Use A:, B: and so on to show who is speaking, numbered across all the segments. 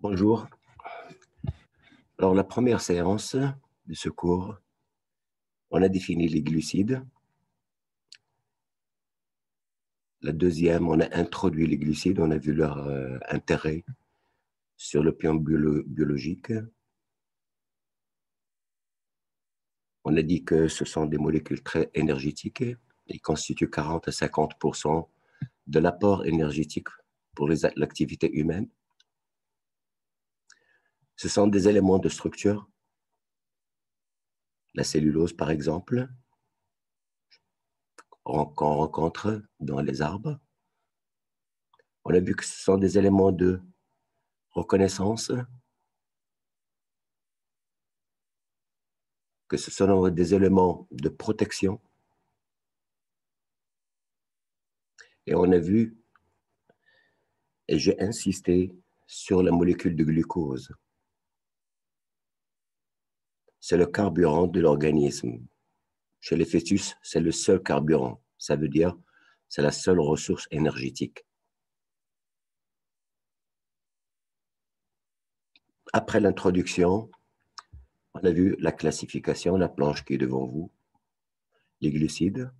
A: Bonjour. Alors, la première séance de ce cours, on a défini les glucides. La deuxième, on a introduit les glucides, on a vu leur intérêt sur le plan biologique. On a dit que ce sont des molécules très énergétiques. Ils constituent 40 à 50% de l'apport énergétique pour l'activité humaine. Ce sont des éléments de structure. La cellulose, par exemple, qu'on rencontre dans les arbres. On a vu que ce sont des éléments de reconnaissance, que ce sont des éléments de protection. Et on a vu, et j'ai insisté sur la molécule de glucose. C'est le carburant de l'organisme. Chez les fœtus, c'est le seul carburant. Ça veut dire c'est la seule ressource énergétique. Après l'introduction, on a vu la classification, la planche qui est devant vous, les glucides.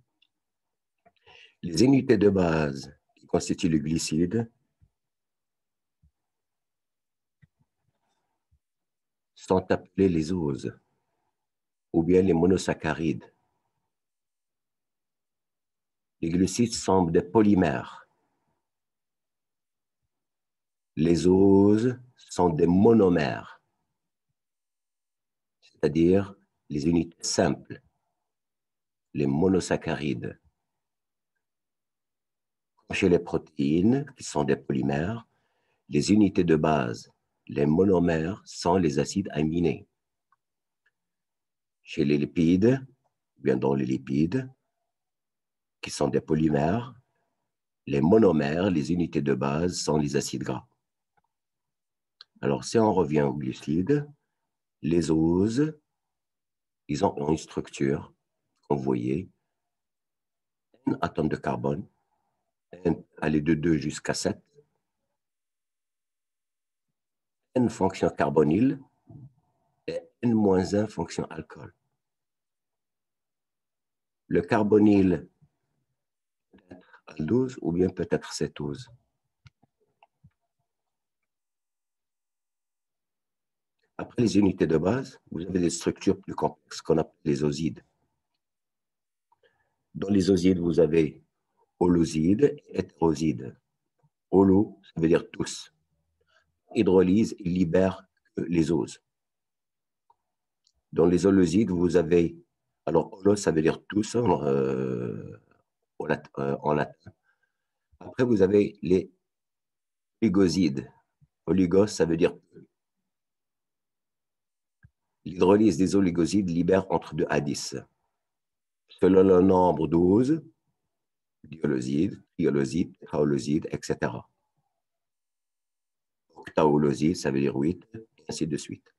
A: Les unités de base qui constituent le glucide sont appelées les oses ou bien les monosaccharides. Les glucides sont des polymères. Les oses sont des monomères, c'est-à-dire les unités simples, les monosaccharides. Chez les protéines, qui sont des polymères, les unités de base, les monomères, sont les acides aminés. Chez les lipides, bien dans les lipides, qui sont des polymères, les monomères, les unités de base, sont les acides gras. Alors, si on revient aux glucides, les oses, ils ont une structure, comme vous voyez, un atome de carbone, aller de 2 jusqu'à 7, N fonction carbonyle et N-1 fonction alcool. Le carbonyle peut être aldose ou bien peut être cétose. Après les unités de base, vous avez des structures plus complexes qu'on appelle les osides. Dans les osides, vous avez holosides et hétérosides. Holo, ça veut dire tous. Hydrolyse, il libère les oses. Dans les holosides, vous avez, alors holo, ça veut dire tous en latin. Après, vous avez les oligosides. Oligos, ça veut dire peu. L'hydrolyse des oligosides libère entre 2 à 10. Selon le nombre d'oses, diolosides, triolosides, tétraolosides, etc. Octaolosides, ça veut dire 8, et ainsi de suite.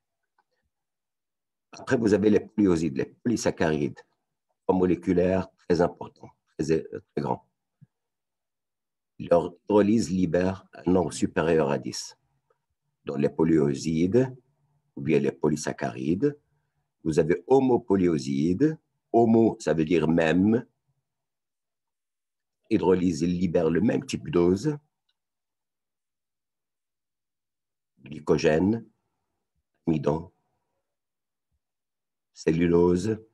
A: Après, vous avez les polyosides, les polysaccharides, moléculaires très importants, très grands. Leur hydrolyse libère un nombre supérieur à 10. Dans les polyosides, ou bien les polysaccharides, vous avez homopolyosides. Homo, ça veut dire même. Hydrolyse, il libère le même type d'ose. Glycogène, amidon, cellulose,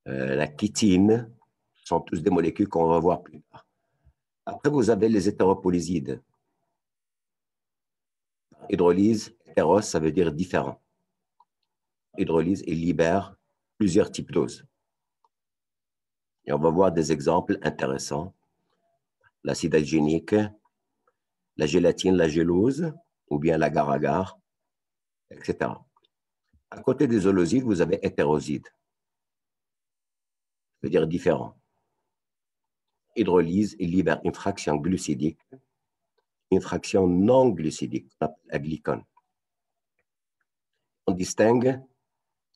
A: la chitine, sont tous des molécules qu'on va voir plus tard. Après, vous avez les hétéropolysides. Hydrolyse, hétéros, ça veut dire différent. Hydrolyse, il libère plusieurs types d'oses. Et on va voir des exemples intéressants. L'acide algénique, la gélatine, la gélose, ou bien l'agar-agar, etc. À côté des holosides, vous avez hétérosides. Ça veut dire différent. Hydrolyse, il libère une fraction glucidique, une fraction non glucidique, qu'on appelle la glycone. On distingue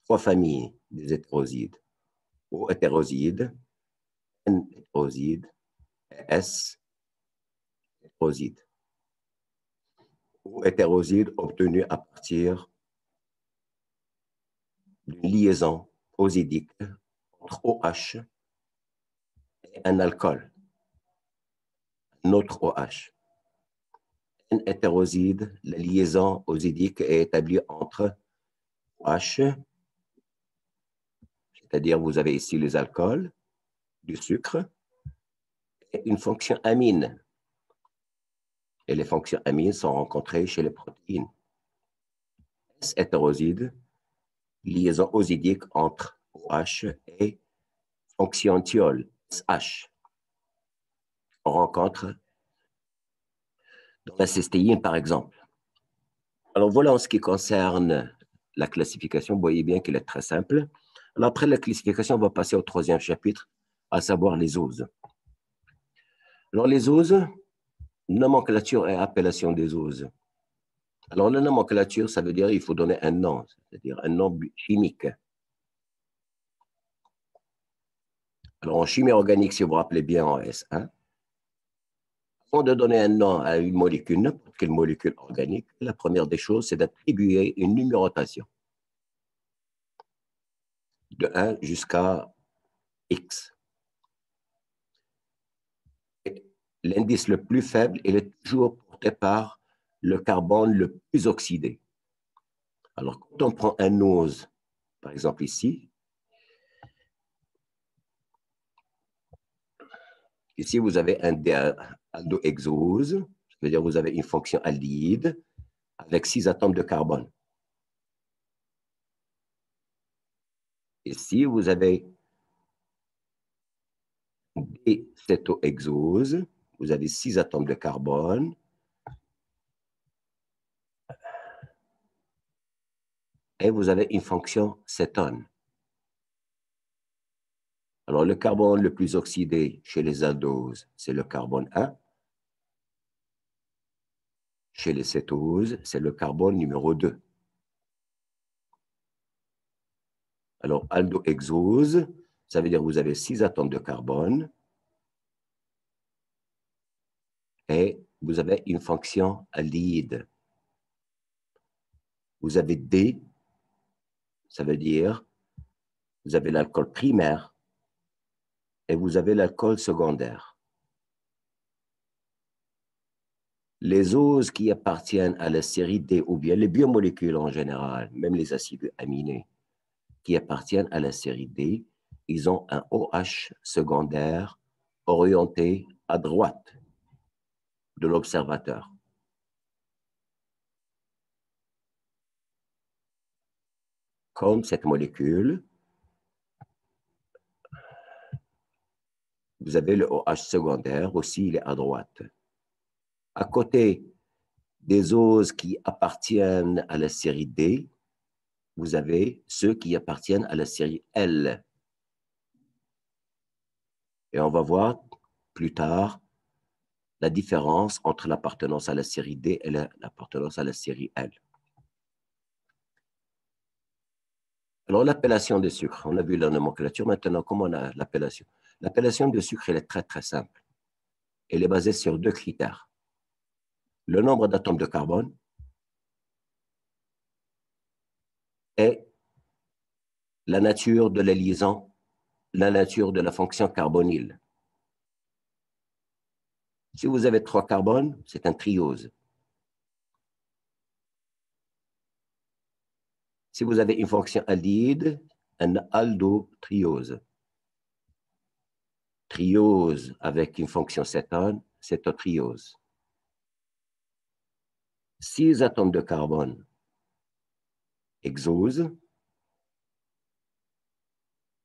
A: 3 familles des hétérosides. O hétérosides, N hétérosides, S hétérosides. ou hétéroside obtenu à partir d'une liaison osidique entre OH et un alcool, un autre OH. Un hétéroside, la liaison osidique est établie entre OH, c'est-à-dire vous avez ici les alcools, du sucre, et une fonction amine. Et les fonctions amines sont rencontrées chez les protéines. S-hétéroside, liaison osidique entre OH et fonction thiol, SH. On rencontre dans la cystéine, par exemple. Alors voilà en ce qui concerne la classification. Vous voyez bien qu'elle est très simple. Alors après la classification, on va passer au troisième chapitre, à savoir les oses. Alors les oses, nomenclature et appellation des oses. Alors la nomenclature, ça veut dire qu'il faut donner un nom, c'est-à-dire un nom chimique. Alors en chimie organique, si vous vous rappelez bien en S1, avant de donner un nom à une molécule, n'importe quelle molécule organique, la première des choses, c'est d'attribuer une numérotation de 1 jusqu'à X. L'indice le plus faible, il est toujours porté par le carbone le plus oxydé. Alors, quand on prend un ose, par exemple ici, vous avez un aldohexose, ça veut dire que vous avez une fonction aldéhyde avec 6 atomes de carbone. Ici, vous avez décétohexose, vous avez 6 atomes de carbone. Et vous avez une fonction cétone. Alors, le carbone le plus oxydé chez les aldoses, c'est le carbone 1. Chez les cétoses, c'est le carbone numéro 2. Alors, aldohexose, ça veut dire que vous avez 6 atomes de carbone et vous avez une fonction aldéhyde. Vous avez D, ça veut dire vous avez l'alcool primaire et vous avez l'alcool secondaire. Les oses qui appartiennent à la série D, ou bien les biomolécules en général, même les acides aminés, qui appartiennent à la série D, ils ont un OH secondaire orienté à droite de l'observateur. Comme cette molécule, vous avez le OH secondaire aussi, il est à droite. À côté des oses qui appartiennent à la série D, vous avez ceux qui appartiennent à la série L. Et on va voir plus tard la différence entre l'appartenance à la série D et l'appartenance à la série L. Alors, l'appellation des sucres, on a vu la nomenclature, maintenant, comment on a l'appellation? L'appellation de sucre, elle est très, très simple. Elle est basée sur 2 critères. Le nombre d'atomes de carbone et la nature de la liaison, la nature de la fonction carbonyle. Si vous avez 3 carbones, c'est un triose. Si vous avez une fonction aldéhyde, un aldotriose. Triose avec une fonction cétone, cétotriose. 6 atomes de carbone, hexose,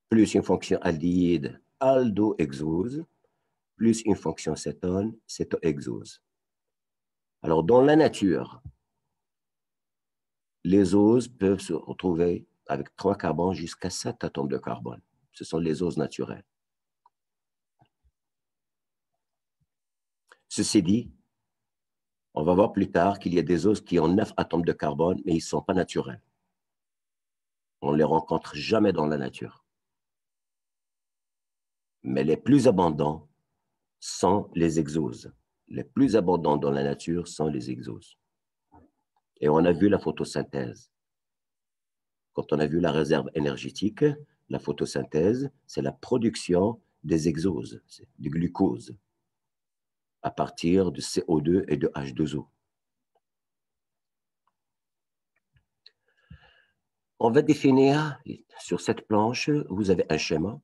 A: plus une fonction aldéhyde, aldohexose, plus une fonction cétone, cétohexose. Alors, dans la nature, les oses peuvent se retrouver avec 3 carbones jusqu'à 7 atomes de carbone. Ce sont les oses naturelles. Ceci dit, on va voir plus tard qu'il y a des oses qui ont 9 atomes de carbone, mais ils ne sont pas naturels. On ne les rencontre jamais dans la nature. Mais les plus abondants sont les hexoses. Les plus abondants dans la nature sont les hexoses. Et on a vu la photosynthèse. Quand on a vu la réserve énergétique, la photosynthèse, c'est la production des exoses, du glucose, à partir de CO2 et de H2O. On va définir, sur cette planche, vous avez un schéma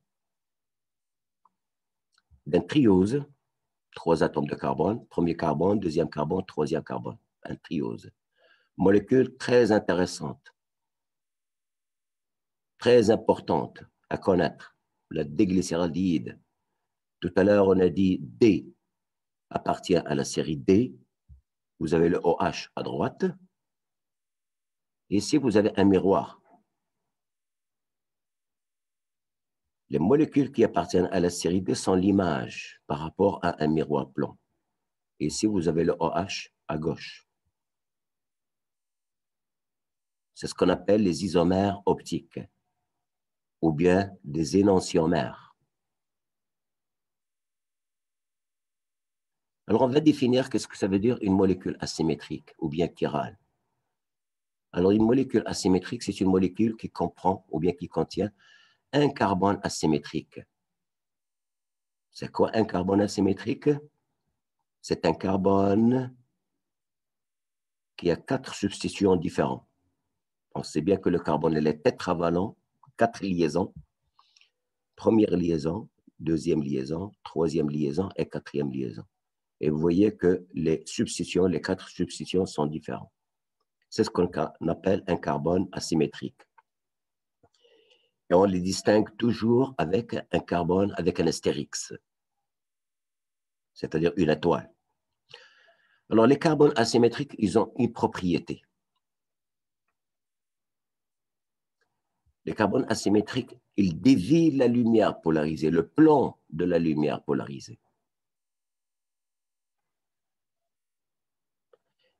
A: d'un triose, 3 atomes de carbone, premier carbone, deuxième carbone, troisième carbone, un triose. Molécule très intéressante, très importante à connaître, la déglycéraldéhyde. Tout à l'heure, on a dit D appartient à la série D. Vous avez le OH à droite. Ici, vous avez un miroir. Les molécules qui appartiennent à la série D sont l'image par rapport à un miroir blanc. Ici, vous avez le OH à gauche. C'est ce qu'on appelle les isomères optiques ou bien des énantiomères. Alors, on va définir qu'est-ce que ça veut dire une molécule asymétrique ou bien chirale. Alors, une molécule asymétrique, c'est une molécule qui comprend ou bien qui contient un carbone asymétrique. C'est quoi un carbone asymétrique? C'est un carbone qui a 4 substituants différents. On sait bien que le carbone est tétravalent, 4 liaisons. Première liaison, deuxième liaison, troisième liaison et quatrième liaison. Et vous voyez que les substitutions, les 4 substitutions sont différents. C'est ce qu'on appelle un carbone asymétrique. Et on les distingue toujours avec un carbone, avec un astérix, c'est-à-dire une étoile. Alors, les carbones asymétriques, ils ont une propriété. Les carbones asymétriques, ils dévient la lumière polarisée, le plan de la lumière polarisée.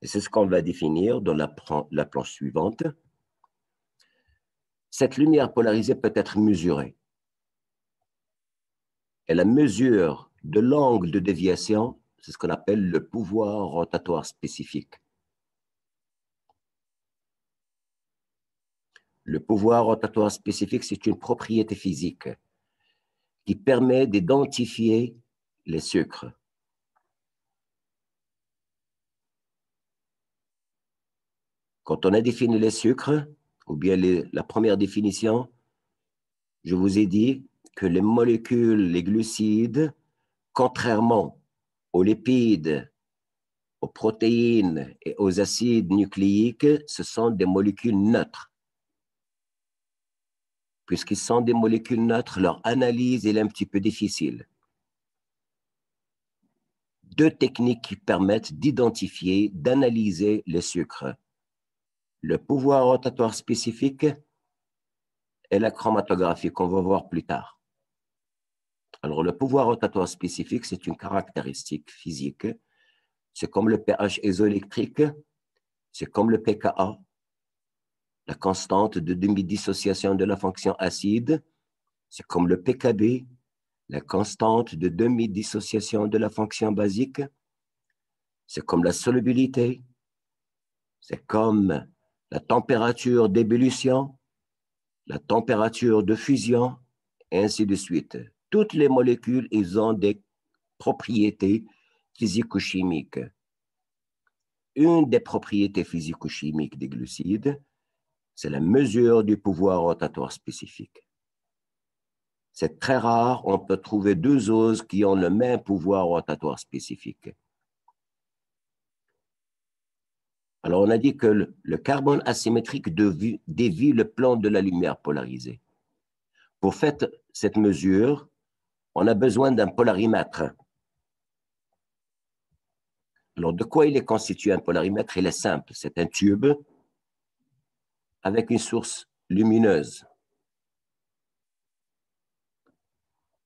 A: Et c'est ce qu'on va définir dans la planche suivante. Cette lumière polarisée peut être mesurée. Et la mesure de l'angle de déviation, c'est ce qu'on appelle le pouvoir rotatoire spécifique. Le pouvoir rotatoire spécifique, c'est une propriété physique qui permet d'identifier les sucres. Quand on a défini les sucres, ou bien la première définition, je vous ai dit que les molécules, les glucides, contrairement aux lipides, aux protéines et aux acides nucléiques, ce sont des molécules neutres. Puisqu'ils sont des molécules neutres, leur analyse est un petit peu difficile. 2 techniques qui permettent d'identifier, d'analyser les sucres. Le pouvoir rotatoire spécifique et la chromatographie qu'on va voir plus tard. Alors, le pouvoir rotatoire spécifique, c'est une caractéristique physique. C'est comme le pH isoélectrique, c'est comme le pKa, la constante de demi-dissociation de la fonction acide, c'est comme le pKb, la constante de demi-dissociation de la fonction basique, c'est comme la solubilité, c'est comme la température d'ébullition, la température de fusion, et ainsi de suite. Toutes les molécules, elles ont des propriétés physico-chimiques. Une des propriétés physico-chimiques des glucides, c'est la mesure du pouvoir rotatoire spécifique. C'est très rare, on peut trouver 2 oses qui ont le même pouvoir rotatoire spécifique. Alors, on a dit que le carbone asymétrique dévie le plan de la lumière polarisée. Pour faire cette mesure, on a besoin d'un polarimètre. Alors, de quoi il est constitué un polarimètre? Il est simple, c'est un tube avec une source lumineuse,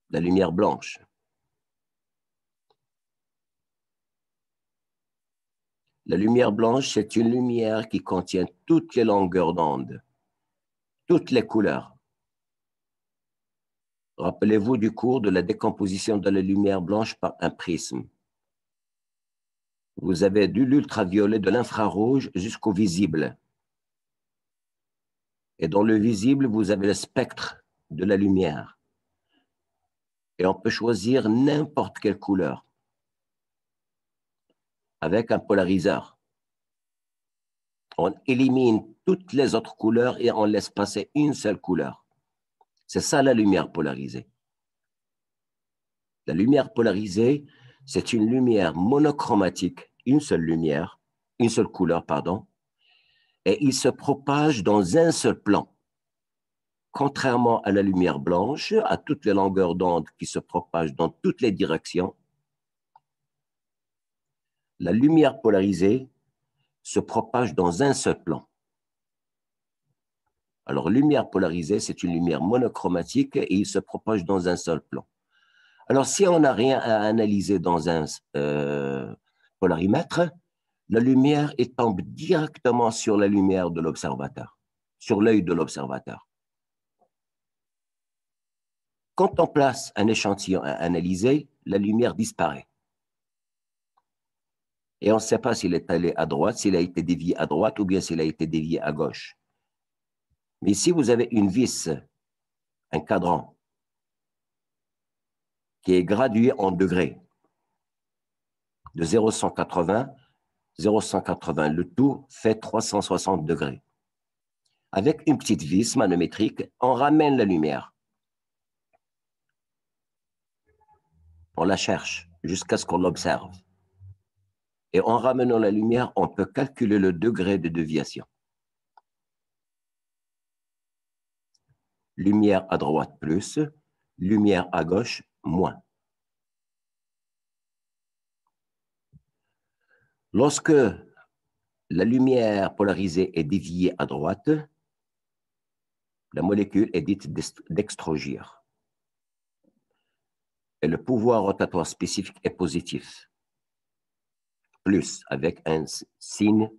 A: la lumière blanche. La lumière blanche, c'est une lumière qui contient toutes les longueurs d'onde, toutes les couleurs. Rappelez-vous du cours de la décomposition de la lumière blanche par un prisme. Vous avez de l'ultraviolet, de l'infrarouge jusqu'au visible. Et dans le visible, vous avez le spectre de la lumière. Et on peut choisir n'importe quelle couleur avec un polariseur. On élimine toutes les autres couleurs et on laisse passer une seule couleur. C'est ça la lumière polarisée. La lumière polarisée, c'est une lumière monochromatique, une seule couleur, pardon, et il se propage dans un seul plan. Contrairement à la lumière blanche, à toutes les longueurs d'onde qui se propagent dans toutes les directions, la lumière polarisée se propage dans un seul plan. Alors, lumière polarisée, c'est une lumière monochromatique et il se propage dans un seul plan. Alors, si on n'a rien à analyser dans un polarimètre, la lumière tombe directement sur la lumière de l'observateur, sur l'œil de l'observateur. Quand on place un échantillon à analyser, la lumière disparaît. Et on ne sait pas s'il est allé à droite, s'il a été dévié à droite ou bien s'il a été dévié à gauche. Mais si vous avez une vis, un cadran, qui est gradué en degrés, de 0,180, 0,180, le tout fait 360 degrés. Avec une petite vis manométrique, on ramène la lumière. On la cherche jusqu'à ce qu'on l'observe. Et en ramenant la lumière, on peut calculer le degré de déviation. Lumière à droite plus, lumière à gauche moins. Lorsque la lumière polarisée est déviée à droite, la molécule est dite dextrogir. Et le pouvoir rotatoire spécifique est positif. Plus, avec un signe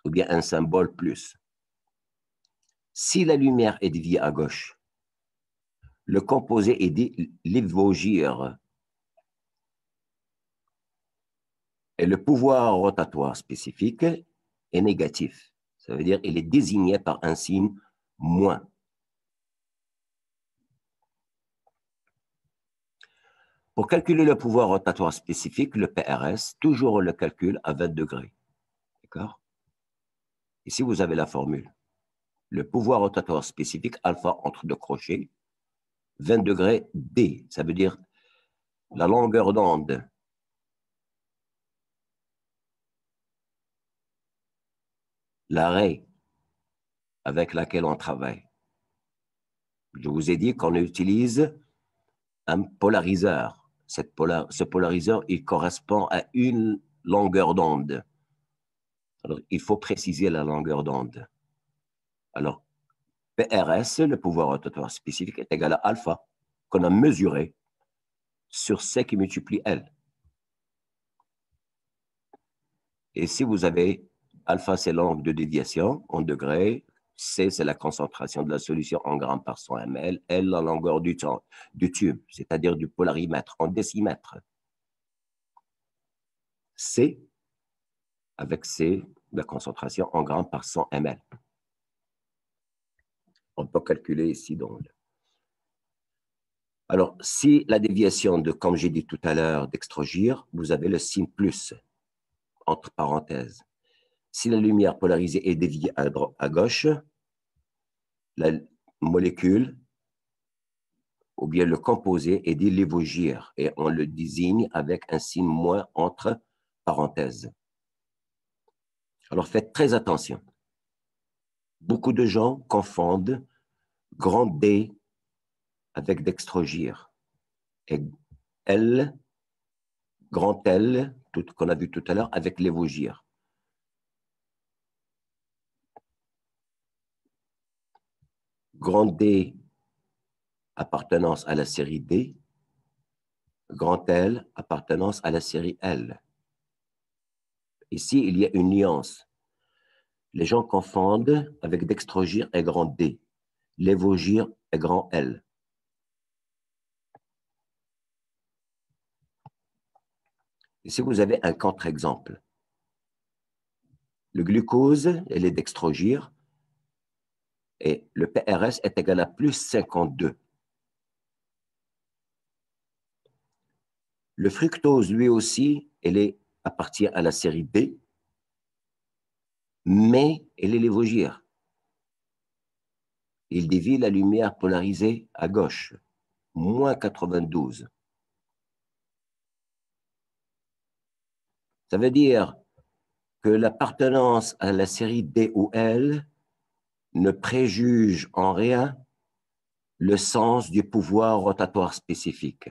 A: ou bien un symbole plus. Si la lumière est déviée à gauche, le composé est dit lévogir. Et le pouvoir rotatoire spécifique est négatif. Ça veut dire qu'il est désigné par un signe moins. Pour calculer le pouvoir rotatoire spécifique, le PRS, toujours on le calcule à 20 degrés. D'accord? Ici, vous avez la formule. Le pouvoir rotatoire spécifique, alpha entre deux crochets, 20 degrés D. Ça veut dire la longueur d'onde l'arrêt avec laquelle on travaille. Je vous ai dit qu'on utilise un polariseur. Ce polariseur, il correspond à une longueur d'onde. Alors, il faut préciser la longueur d'onde. Alors, PRS, le pouvoir rotatoire spécifique, est égal à alpha, qu'on a mesuré sur C qui multiplie L. Et si vous avez alpha, c'est l'angle de déviation en degrés, C, c'est la concentration de la solution en grammes par 100 ml, L, la longueur du tube, c'est-à-dire du polarimètre en décimètres. C, avec C, la concentration en grammes par 100 ml. On peut calculer ici donc. Alors, si la déviation de, comme j'ai dit tout à l'heure, d'extrogir, vous avez le signe plus, entre parenthèses. Si la lumière polarisée est déviée à gauche, la molécule ou bien le composé est dit lévogir et on le désigne avec un signe moins entre parenthèses. Alors faites très attention. Beaucoup de gens confondent grand D avec dextrogir et L, grand L, qu'on a vu tout à l'heure, avec lévogir. Grand D, appartenance à la série D. Grand L, appartenance à la série L. Ici, il y a une nuance. Les gens confondent avec dextrogir et grand D, lévogir et grand L. Ici, vous avez un contre-exemple. Le glucose, elle est dextrogire, et le PRS est égal à plus 52. Le fructose, lui aussi, appartient à la série B, mais elle est lévogire. Il dévie la lumière polarisée à gauche, moins 92. Ça veut dire que l'appartenance à la série D ou L ne préjuge en rien le sens du pouvoir rotatoire spécifique.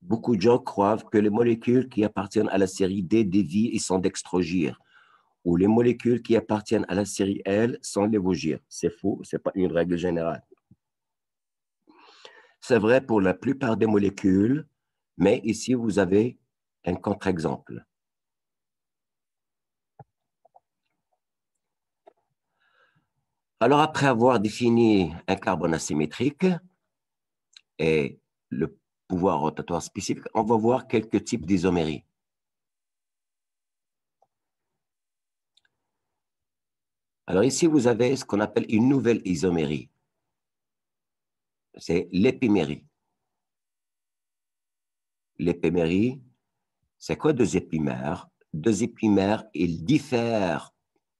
A: Beaucoup de gens croient que les molécules qui appartiennent à la série D dévient et sont dextrogires, ou les molécules qui appartiennent à la série L sont lévogires. C'est faux, ce n'est pas une règle générale. C'est vrai pour la plupart des molécules, mais ici, vous avez un contre-exemple. Alors, après avoir défini un carbone asymétrique et le pouvoir rotatoire spécifique, on va voir quelques types d'isoméries. Alors ici, vous avez ce qu'on appelle une nouvelle isomérie. C'est l'épimérie. L'épimérie, c'est quoi deux épimères? Deux épimères, ils diffèrent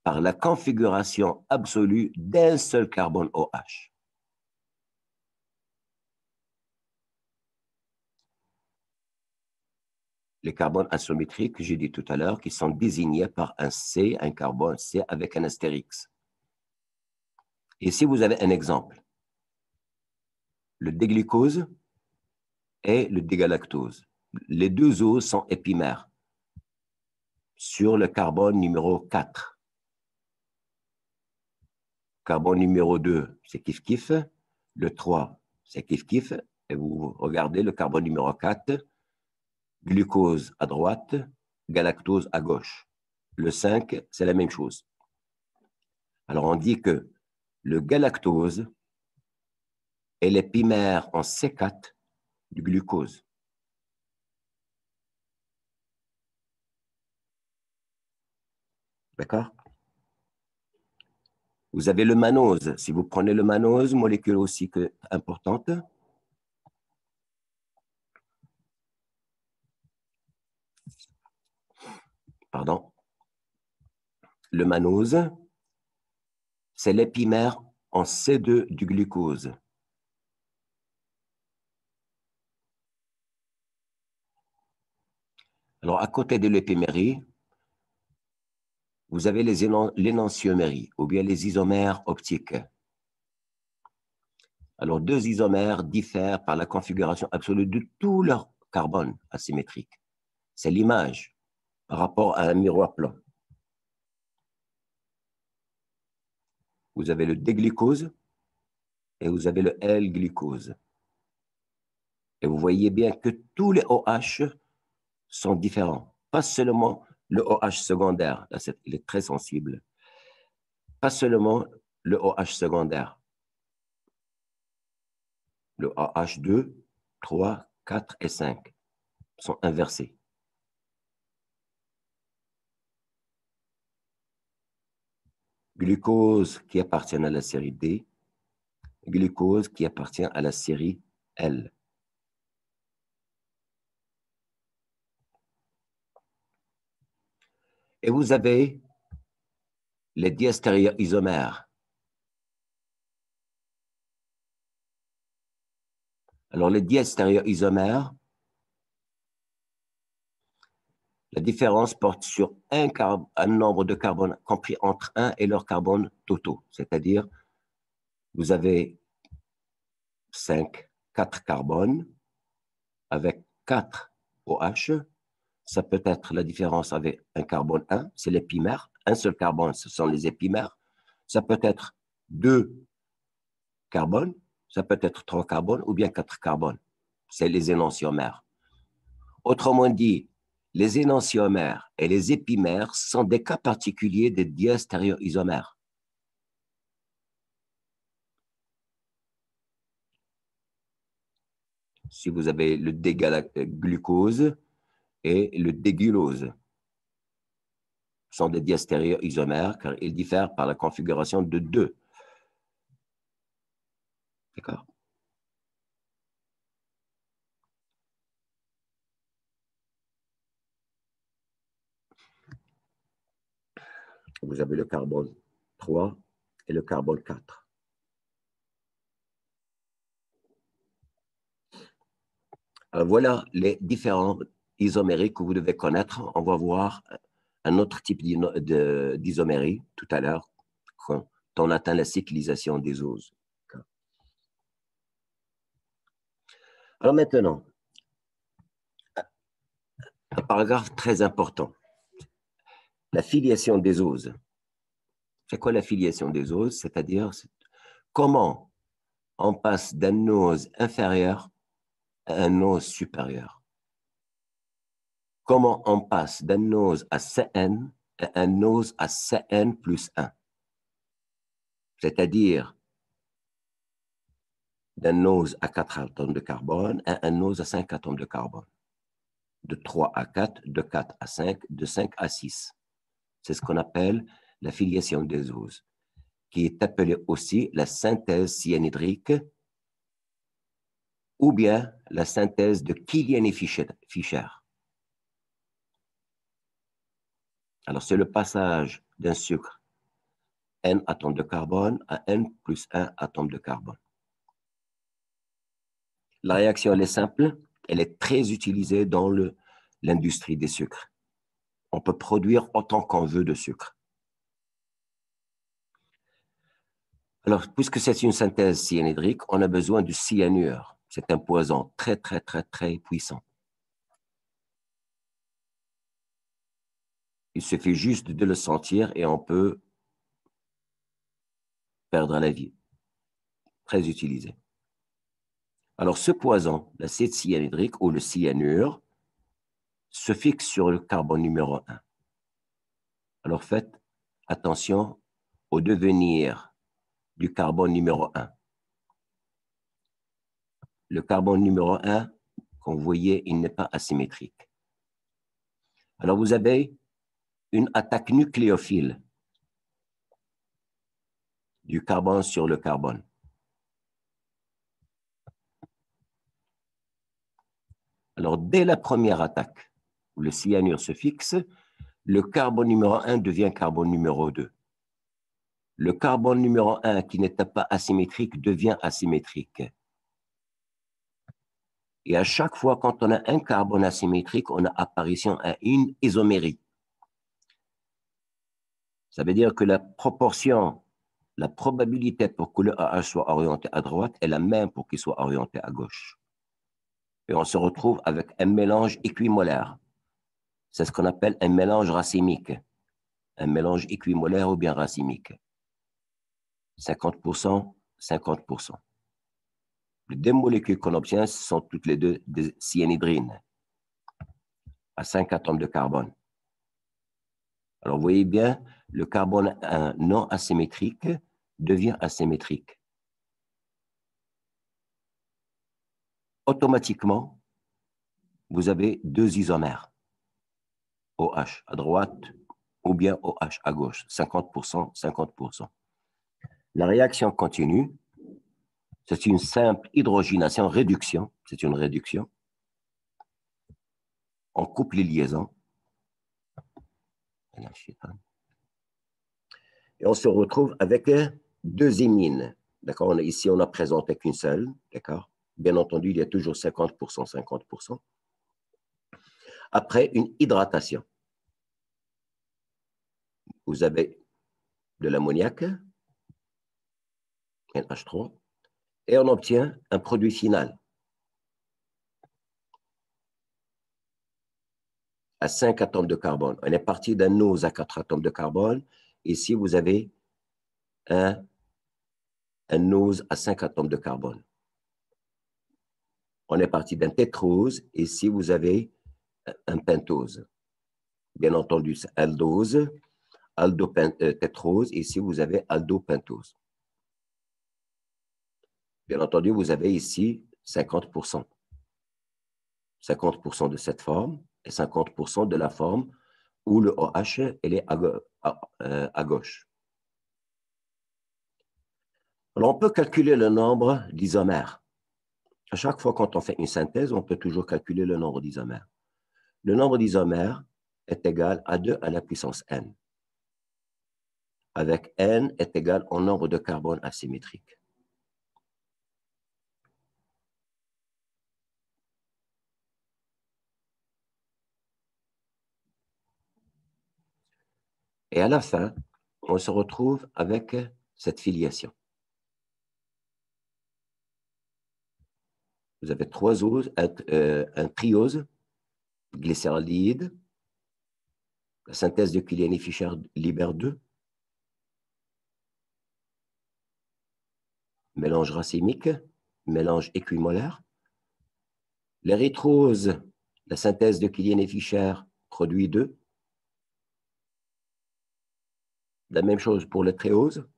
A: par la configuration absolue d'un seul carbone OH. Les carbones asymétriques que j'ai dit tout à l'heure, qui sont désignés par un C, un carbone C avec un astérix. Ici, vous avez un exemple. Le déglucose et le dégalactose. Les deux eaux sont épimères sur le carbone numéro 4. Carbone numéro 2, c'est kiff-kiff. Le 3, c'est kiff-kiff. Et vous regardez le carbone numéro 4, glucose à droite, galactose à gauche. Le 5, c'est la même chose. Alors, on dit que le galactose est l'épimère en C4 du glucose. D'accord? Vous avez le mannose. Si vous prenez le mannose, molécule aussi importante, pardon, le mannose, c'est l'épimère en C2 du glucose. Alors, à côté de l'épimérie, vous avez l'énantiomérie, ou bien les isomères optiques. Alors, deux isomères diffèrent par la configuration absolue de tout leur carbone asymétrique. C'est l'image par rapport à un miroir plat. Vous avez le D-glucose et vous avez le L-glucose. Et vous voyez bien que tous les OH sont différents. Pas seulement le OH secondaire, là, il est très sensible. Pas seulement le OH secondaire. Le OH2, 3, 4 et 5 sont inversés. Glucose qui appartient à la série D, glucose qui appartient à la série L. Et vous avez les diastéréoisomères. Alors, les diastéréoisomères, la différence porte sur un nombre de carbones compris entre 1 et leurs carbones totaux. C'est-à-dire, vous avez 4 carbones avec 4 OH. Ça peut être la différence avec un carbone 1, c'est l'épimère. Un seul carbone, ce sont les épimères. Ça peut être 2 carbones, ça peut être 3 carbones ou bien 4 carbones. C'est les énantiomères. Autrement dit, les énantiomères et les épimères sont des cas particuliers des diastéréoisomères. Si vous avez le déglucose et le dégulose. sont des diastéréoisomères car ils diffèrent par la configuration de 2. D'accord? Vous avez le carbone 3 et le carbone 4. Alors voilà les différents isomériques que vous devez connaître. On va voir un autre type d'isomérie tout à l'heure quand on atteint la cyclisation des oses. Alors maintenant, un paragraphe très important. La filiation des oses. C'est quoi la filiation des oses? C'est-à-dire comment on passe d'un ose inférieur à un ose supérieur. Comment on passe d'un ose à Cn à un ose à Cn plus 1. C'est-à-dire d'un ose à 4 atomes de carbone à un ose à 5 atomes de carbone. De 3 à 4, de 4 à 5, de 5 à 6. C'est ce qu'on appelle la filiation des oses, qui est appelée aussi la synthèse cyanhydrique ou bien la synthèse de Killian et Fischer. Alors, c'est le passage d'un sucre N atomes de carbone à N plus 1 atome de carbone. La réaction, elle est simple, elle est très utilisée dans l'industrie des sucres. On peut produire autant qu'on veut de sucre. Alors, puisque c'est une synthèse cyanhydrique, on a besoin du cyanure. C'est un poison très, très, très, très puissant. Il suffit juste de le sentir et on peut perdre la vie. Très utilisé. Alors, ce poison, l'acide cyanhydrique ou le cyanure, se fixe sur le carbone numéro 1. Alors, faites attention au devenir du carbone numéro 1. Le carbone numéro 1, comme vous voyez, il n'est pas asymétrique. Alors, vous avez une attaque nucléophile du carbone sur le carbone. Alors, dès la première attaque, où le cyanure se fixe, le carbone numéro 1 devient carbone numéro 2. Le carbone numéro 1 qui n'était pas asymétrique devient asymétrique. Et à chaque fois, quand on a un carbone asymétrique, on a apparition à une isomérie. Ça veut dire que la proportion, la probabilité pour que le AH soit orienté à droite est la même pour qu'il soit orienté à gauche. Et on se retrouve avec un mélange équimolaire. C'est ce qu'on appelle un mélange racémique. Un mélange équimolaire ou bien racémique. 50%, 50%. Les deux molécules qu'on obtient sont toutes les deux des cyanhydrines à 5 atomes de carbone. Alors, vous voyez bien, le carbone non asymétrique devient asymétrique. Automatiquement, vous avez deux isomères, OH à droite ou bien OH à gauche, 50%, 50%. La réaction continue, c'est une simple hydrogénation, réduction, c'est une réduction. On coupe les liaisons. Et on se retrouve avec deux imines. D'accord? Ici, on n'a présenté qu'une seule. D'accord? Bien entendu, il y a toujours 50%, 50%. Après une hydratation, vous avez de l'ammoniac, NH3, et on obtient un produit final à 5 atomes de carbone. On est parti d'un ose à 4 atomes de carbone. Ici, vous avez un ose à 5 atomes de carbone. On est parti d'un tétrose. Ici, vous avez un pentose. Bien entendu, c'est aldose, tétrose. Ici, vous avez aldopentose. Bien entendu, vous avez ici 50%. 50% de cette forme et 50% de la forme où le OH elle est à gauche. Alors, on peut calculer le nombre d'isomères. À chaque fois quand on fait une synthèse, on peut toujours calculer le nombre d'isomères. Le nombre d'isomères est égal à 2 à la puissance n, avec n est égal au nombre de carbone asymétrique. Et à la fin, on se retrouve avec cette filiation. Vous avez trois oses, un triose, glycéraldehyde, la synthèse de Killian-Fischer libère 2, mélange racémique, mélange équimolaire. L'érythrose, la synthèse de Killian-Fischer produit 2. La même chose pour le tréose.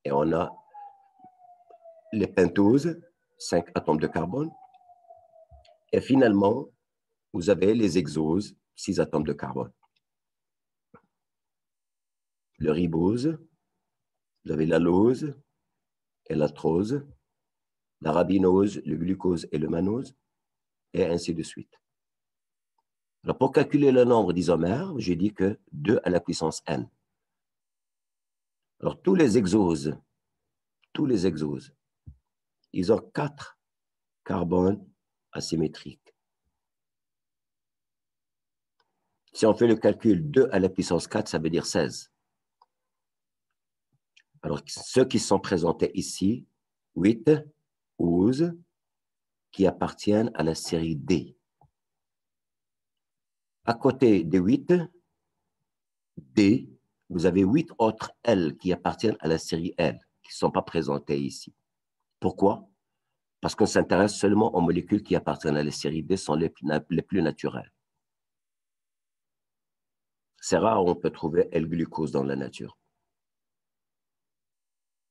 A: Et on a les pentoses, 5 atomes de carbone. Et finalement, vous avez les hexoses, 6 atomes de carbone. Le ribose, vous avez l'allose et l'altrose, la rabinose, le glucose et le mannose, et ainsi de suite. Alors, pour calculer le nombre d'isomères, j'ai dit que 2 à la puissance n. Alors, tous les hexoses, ils ont 4 carbones asymétriques. Si on fait le calcul 2 à la puissance 4, ça veut dire 16. Alors, ceux qui sont présentés ici, 8 oses qui appartiennent à la série D. À côté des 8 D, vous avez 8 autres L qui appartiennent à la série L, qui ne sont pas présentés ici. Pourquoi? Parce qu'on s'intéresse seulement aux molécules qui appartiennent à la série D, sont les plus naturelles. C'est rare où on peut trouver L-glucose dans la nature.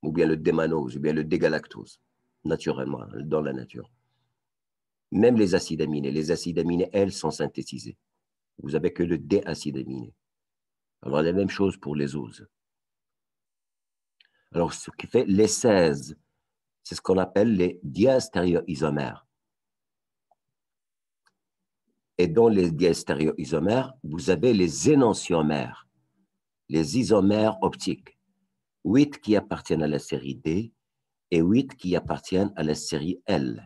A: Ou bien le D-mannose, ou bien le D-galactose, naturellement, dans la nature. Même les acides aminés, elles, sont synthétisés. Vous n'avez que le D-acide aminé. Alors, la même chose pour les oses. Alors, ce qui fait les 16, c'est ce qu'on appelle les diastéréoisomères. Et dans les diastéréoisomères, vous avez les énantiomères, les isomères optiques. 8 qui appartiennent à la série D et 8 qui appartiennent à la série L.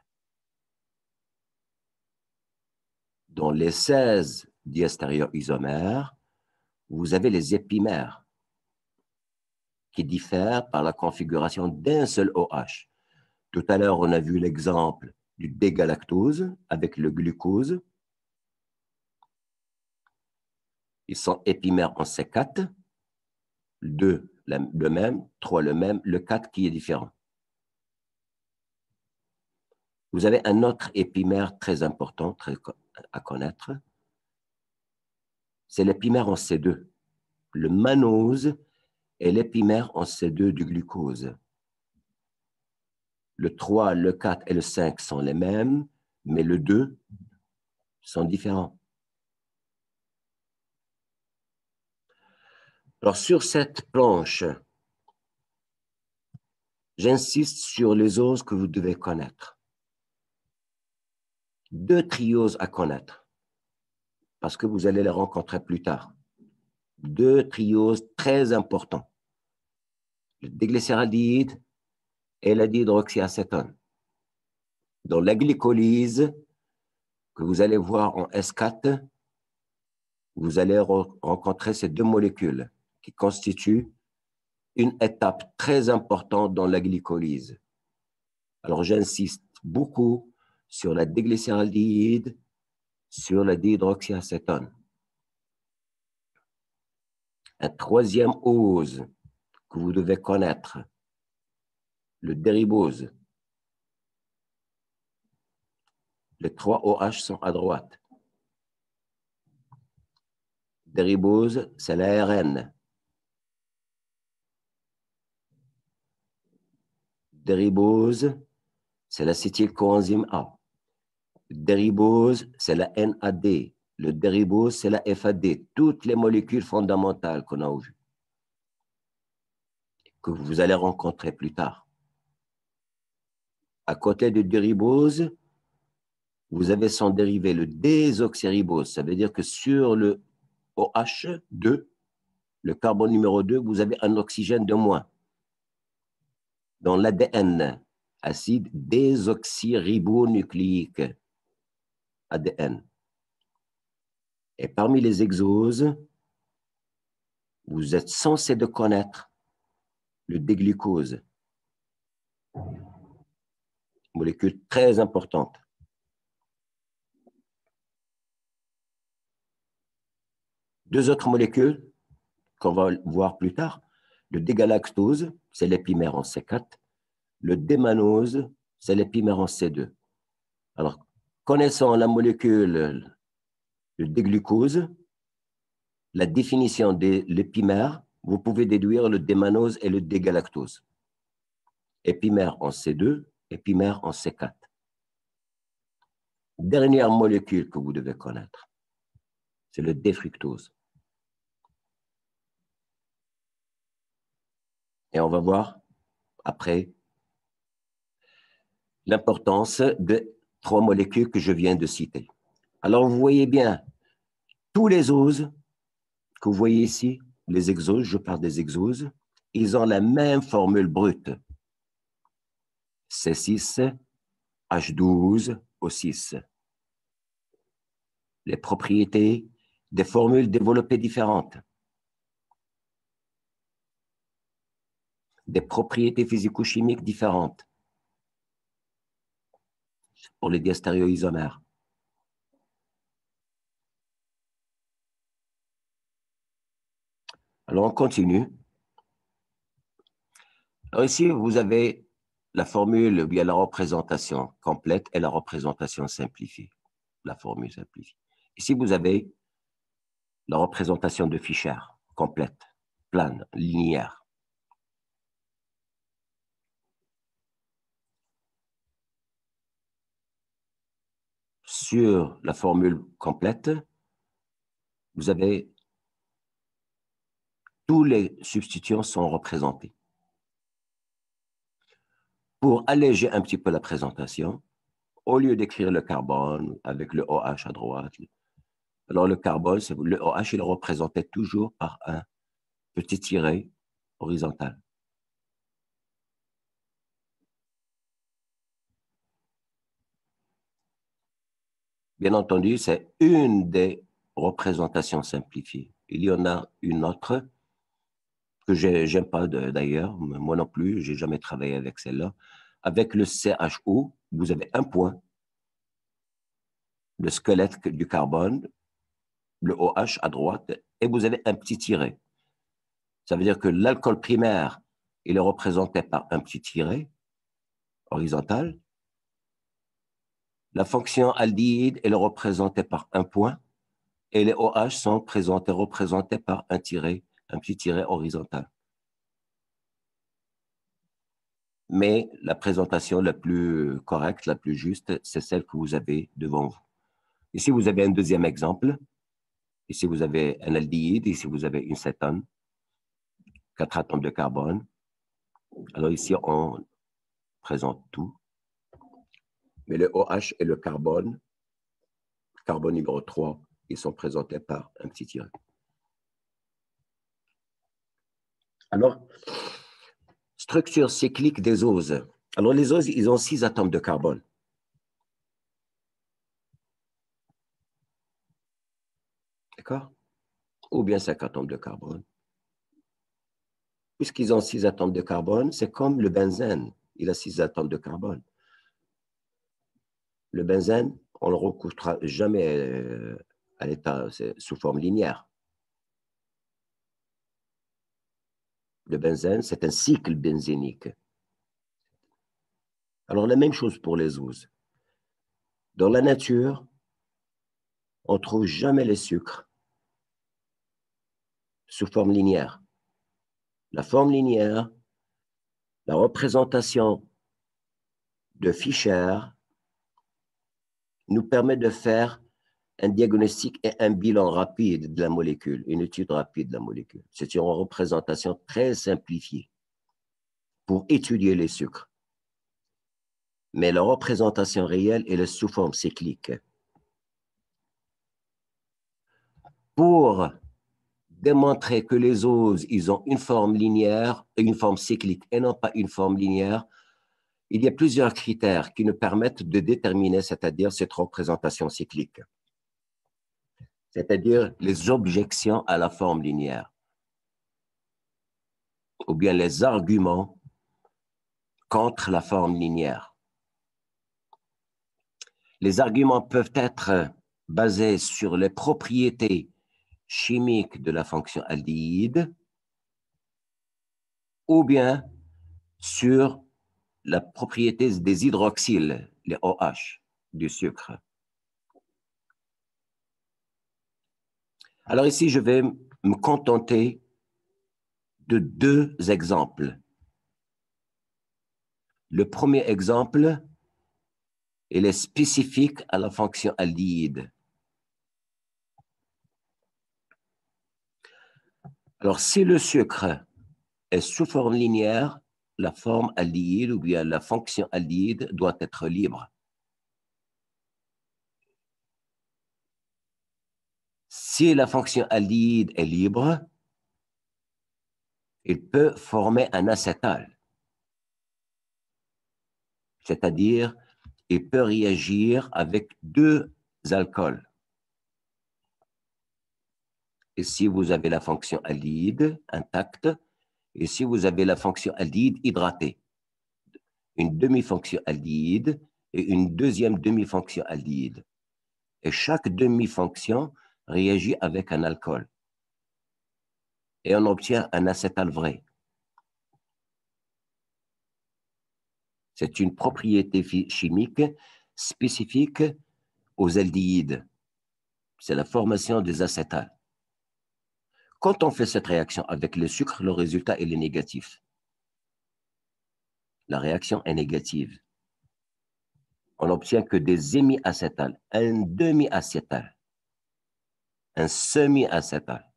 A: Dans les 16 diastéréoisomères, vous avez les épimères qui diffèrent par la configuration d'un seul OH. Tout à l'heure, on a vu l'exemple du D-galactose avec le glucose. Ils sont épimères en C4, 2 le même, 3 le même, le 4 qui est différent. Vous avez un autre épimère très important à connaître. C'est l'épimère en C2. Le mannose est l'épimère en C2 du glucose. Le 3, le 4 et le 5 sont les mêmes, mais le 2 sont différents. Alors, sur cette planche, j'insiste sur les oses que vous devez connaître. 2 trioses à connaître, parce que vous allez les rencontrer plus tard. 2 trioses très importants. Le déglycéraldehyde et la dihydroxyacétone. Dans la glycolyse, que vous allez voir en S4, vous allez rencontrer ces 2 molécules qui constituent une étape très importante dans la glycolyse. Alors, j'insiste beaucoup sur la déglycéraldehyde, sur la dihydroxyacétone. Un troisième ose que vous devez connaître, le déribose. Les 3 OH sont à droite. Déribose, c'est l'ARN. Déribose, c'est l'acétylcoenzyme A. Déribose, c'est la NAD. Le déribose, c'est la FAD, toutes les molécules fondamentales qu'on a vues, que vous allez rencontrer plus tard. À côté du déribose, vous avez son dérivé, le désoxyribose. Ça veut dire que sur le OH2, le carbone numéro 2, vous avez un oxygène de moins. Dans l'ADN, acide désoxyribonucléique, ADN. Et parmi les exoses, vous êtes censé de connaître le déglucose, molécule très importante. Deux autres molécules qu'on va voir plus tard, le dégalactose, c'est l'épimère en C4, le démanose, c'est l'épimère en C2. Alors, connaissant la molécule, le déglucose, la définition de l'épimère, vous pouvez déduire le démanose et le dégalactose. Épimère en C2, épimère en C4. Dernière molécule que vous devez connaître, c'est le défructose. Et on va voir après l'importance de trois molécules que je viens de citer. Alors, vous voyez bien, tous les oses que vous voyez ici, les exoses, je parle des exoses, ils ont la même formule brute. C6, H12, O6. Les propriétés des formules développées différentes. Des propriétés physico-chimiques différentes pour les diastéréoisomères. Alors, on continue. Alors ici, vous avez la formule, bien la représentation complète et la représentation simplifiée. La formule simplifiée. Ici, vous avez la représentation de Fischer, complète, plane, linéaire. Sur la formule complète, vous avez tous les substituants sont représentés. Pour alléger un petit peu la présentation, au lieu d'écrire le carbone avec le OH à droite, alors le carbone, le OH, il est représenté toujours par un petit tiret horizontal. Bien entendu, c'est une des représentations simplifiées. Il y en a une autre que je n'aime pas d'ailleurs, moi non plus, je n'ai jamais travaillé avec celle-là. Avec le CHO, vous avez un point, le squelette du carbone, le OH à droite, et vous avez un petit tiret. Ça veut dire que l'alcool primaire, il est représenté par un petit tiret horizontal. La fonction aldéhyde, elle est représentée par un point, et les OH sont représentés par un petit tiret horizontal. Mais la présentation la plus correcte, la plus juste, c'est celle que vous avez devant vous. Ici, vous avez un deuxième exemple. Ici, vous avez un aldéhyde. Ici, vous avez une cétone, 4 atomes de carbone. Alors ici, on présente tout. Mais le OH et le carbone numéro 3, ils sont présentés par un petit tiret. Alors, structure cyclique des oses. Alors, les oses, ils ont 6 atomes de carbone. D'accord? Ou bien 5 atomes de carbone. Puisqu'ils ont 6 atomes de carbone, c'est comme le benzène. Il a 6 atomes de carbone. Le benzène, on ne le recouvrera jamais à l'état sous forme linéaire. Le benzène, c'est un cycle benzénique. Alors, la même chose pour les oses. Dans la nature, on ne trouve jamais les sucres sous forme linéaire. La forme linéaire, la représentation de Fischer nous permet de faire un diagnostic et un bilan rapide de la molécule, une étude rapide de la molécule. C'est une représentation très simplifiée pour étudier les sucres. Mais la représentation réelle est sous forme cyclique. Pour démontrer que les oses, ils ont une forme linéaire et une forme cyclique et non pas une forme linéaire, il y a plusieurs critères qui nous permettent de déterminer, c'est-à-dire cette représentation cyclique, c'est-à-dire les objections à la forme linéaire, ou bien les arguments contre la forme linéaire. Les arguments peuvent être basés sur les propriétés chimiques de la fonction aldéhyde ou bien sur la propriété des hydroxyles, les OH, du sucre. Alors ici, je vais me contenter de deux exemples. Le premier exemple, il est spécifique à la fonction aldéhyde. Alors, si le sucre est sous forme linéaire, la forme aldéhyde ou bien la fonction aldéhyde doit être libre. Si la fonction aldéhyde est libre, il peut former un acétal. C'est-à-dire, il peut réagir avec deux alcools. Et si vous avez la fonction aldéhyde intacte, et si vous avez la fonction aldéhyde hydratée, une demi-fonction aldéhyde et une deuxième demi-fonction aldéhyde. Et chaque demi-fonction réagit avec un alcool. Et on obtient un acétal vrai. C'est une propriété chimique spécifique aux aldéhydes. C'est la formation des acétals. Quand on fait cette réaction avec le sucre, le résultat est négatif. La réaction est négative. On n'obtient que des hémiacétals, un demi-acétal, un semi-acétal.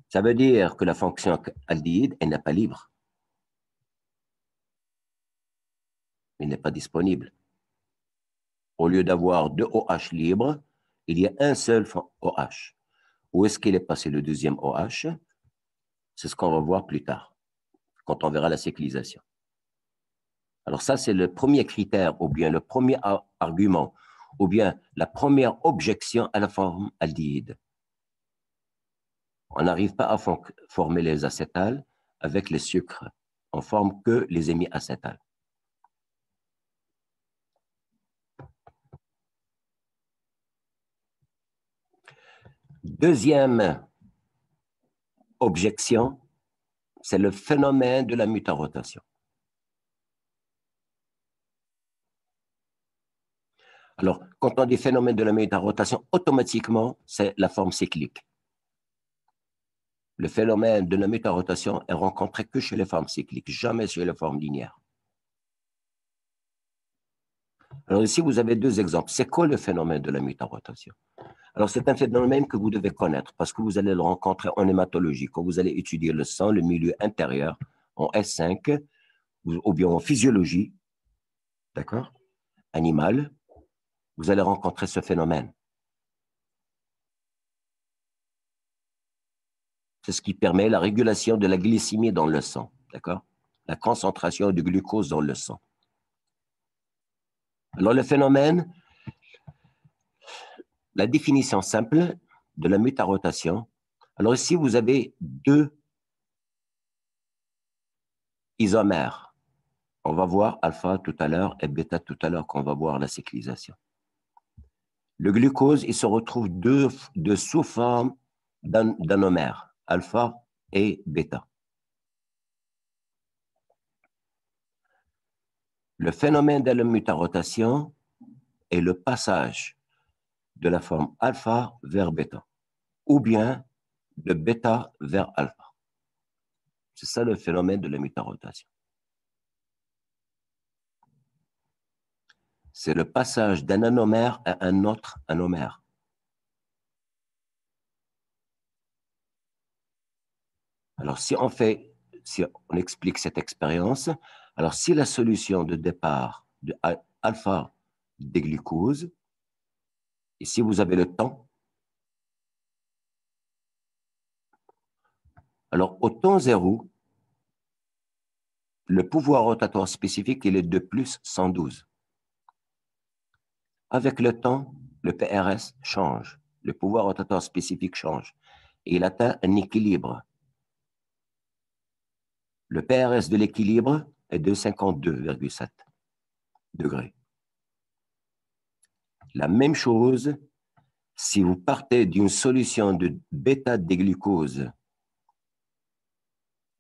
A: Ça veut dire que la fonction aldéhyde, elle n'est pas libre. Elle n'est pas disponible. Au lieu d'avoir deux OH libres, il y a un seul OH. Où est-ce qu'il est passé le deuxième OH? C'est ce qu'on va voir plus tard, quand on verra la cyclisation. Alors ça, c'est le premier critère, ou bien le premier argument, ou bien la première objection à la forme aldéhyde. On n'arrive pas à former les acétals avec les sucres. On forme que les hémiacétals. Deuxième objection, c'est le phénomène de la mutarotation. Alors, quand on dit phénomène de la mutarotation, automatiquement, c'est la forme cyclique. Le phénomène de la mutarotation est rencontré que chez les formes cycliques, jamais chez les formes linéaires. Alors ici, vous avez deux exemples. C'est quoi le phénomène de la mutarotation? Alors, c'est un phénomène que vous devez connaître parce que vous allez le rencontrer en hématologie. Quand vous allez étudier le sang, le milieu intérieur, en S5, ou bien en physiologie, d'accord, animal, vous allez rencontrer ce phénomène. C'est ce qui permet la régulation de la glycémie dans le sang, d'accord? La concentration du glucose dans le sang. Alors, le phénomène, la définition simple de la mutarotation. Alors ici, vous avez deux isomères. On va voir alpha tout à l'heure et bêta tout à l'heure quand on va voir la cyclisation. Le glucose, il se retrouve de sous forme d'anomères, alpha et bêta. Le phénomène de la mutarotation est le passage de la forme alpha vers bêta, ou bien de bêta vers alpha. C'est ça le phénomène de la mutarotation. C'est le passage d'un anomère à un autre anomère. Alors, si on explique cette expérience, alors si la solution de départ de alpha des glucoses, et si vous avez le temps, alors au temps zéro, le pouvoir rotatoire spécifique, il est de plus 112. Avec le temps, le PRS change, le pouvoir rotatoire spécifique change, et il atteint un équilibre. Le PRS de l'équilibre est de 52,7 degrés. La même chose, si vous partez d'une solution de bêta-déglucose,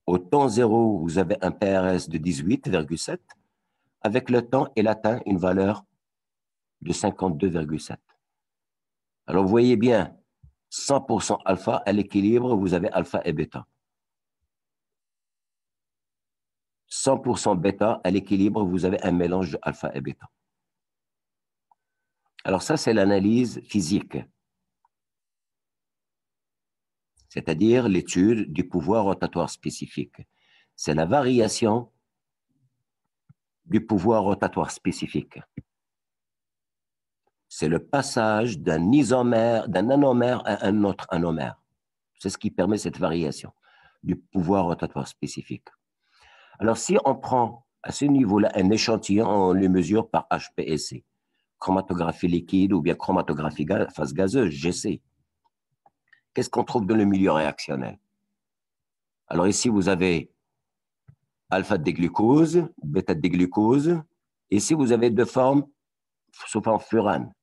A: au temps zéro, vous avez un PRS de 18,7. Avec le temps, il atteint une valeur de 52,7. Alors, vous voyez bien, 100% alpha, à l'équilibre, vous avez alpha et bêta. 100% bêta, à l'équilibre, vous avez un mélange de alpha et bêta. Alors ça, c'est l'analyse physique, c'est-à-dire l'étude du pouvoir rotatoire spécifique. C'est la variation du pouvoir rotatoire spécifique. C'est le passage d'un isomère, d'un anomère à un autre anomère. C'est ce qui permet cette variation du pouvoir rotatoire spécifique. Alors, si on prend à ce niveau-là un échantillon, on le mesure par HPLC, chromatographie liquide ou bien chromatographie phase gazeuse, GC. Qu'est-ce qu'on trouve dans le milieu réactionnel? Alors ici, vous avez alpha déglucose, bêta déglucose. Ici, vous avez deux formes sous forme furane.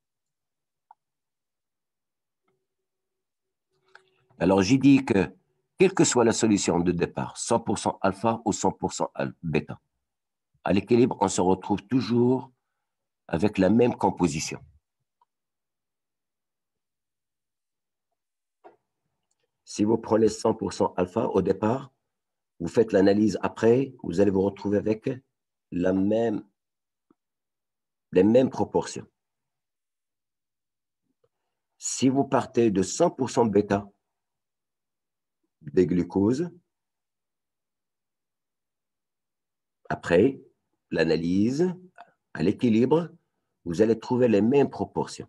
A: Alors, j'ai dit que, quelle que soit la solution de départ, 100% alpha ou 100% bêta, à l'équilibre, on se retrouve toujours avec la même composition. Si vous prenez 100% alpha au départ, vous faites l'analyse après, vous allez vous retrouver avec les mêmes proportions. Si vous partez de 100% bêta des glucoses, après l'analyse, à l'équilibre, vous allez trouver les mêmes proportions.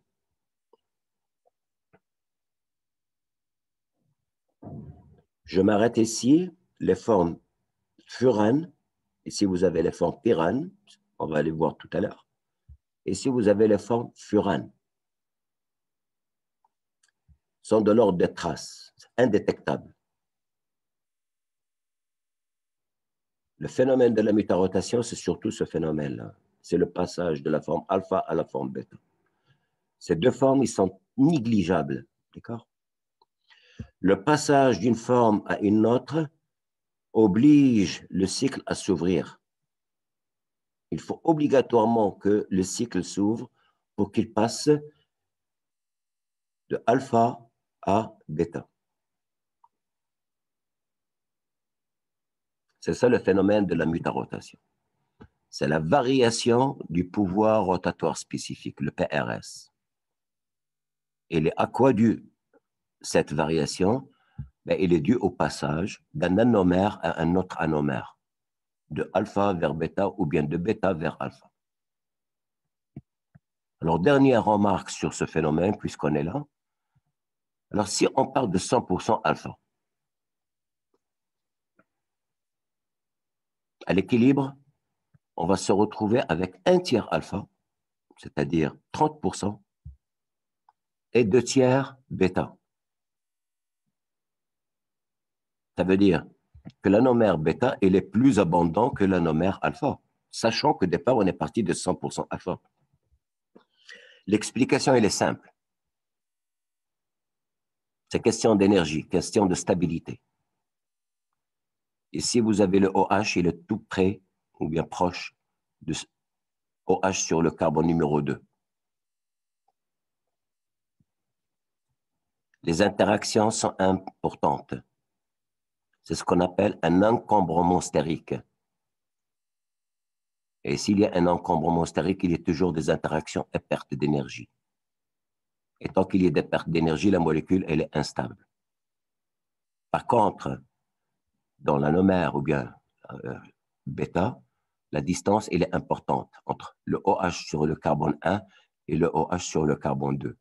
A: Je m'arrête ici, les formes furane, ici vous avez les formes pyrane, on va les voir tout à l'heure. Ici vous avez les formes furane. Sont de l'ordre des traces, indétectables. Le phénomène de la mutarotation, c'est surtout ce phénomène-là. C'est le passage de la forme alpha à la forme bêta. Ces deux formes, ils sont négligeables, d'accord? Le passage d'une forme à une autre oblige le cycle à s'ouvrir. Il faut obligatoirement que le cycle s'ouvre pour qu'il passe de alpha à bêta. C'est ça le phénomène de la mutarotation. C'est la variation du pouvoir rotatoire spécifique, le PRS. Et à quoi due cette variation? Ben, il est dû au passage d'un anomère à un autre anomère, de alpha vers bêta ou bien de bêta vers alpha. Alors, dernière remarque sur ce phénomène, puisqu'on est là. Alors, si on parle de 100% alpha, à l'équilibre, on va se retrouver avec un tiers alpha, c'est-à-dire 30%, et deux tiers bêta. Ça veut dire que l'anomère bêta, il est plus abondant que l'anomère alpha, sachant qu'au départ, on est parti de 100% alpha. L'explication, elle est simple. C'est question d'énergie, question de stabilité. Ici, vous avez le OH, il est tout près ou bien proche de OH sur le carbone numéro 2. Les interactions sont importantes. C'est ce qu'on appelle un encombrement stérique. Et s'il y a un encombrement stérique, il y a toujours des interactions et pertes d'énergie. Et tant qu'il y a des pertes d'énergie, la molécule, elle est instable. Par contre, dans l'anomère ou bien bêta, la distance, elle est importante entre le OH sur le carbone 1 et le OH sur le carbone 2.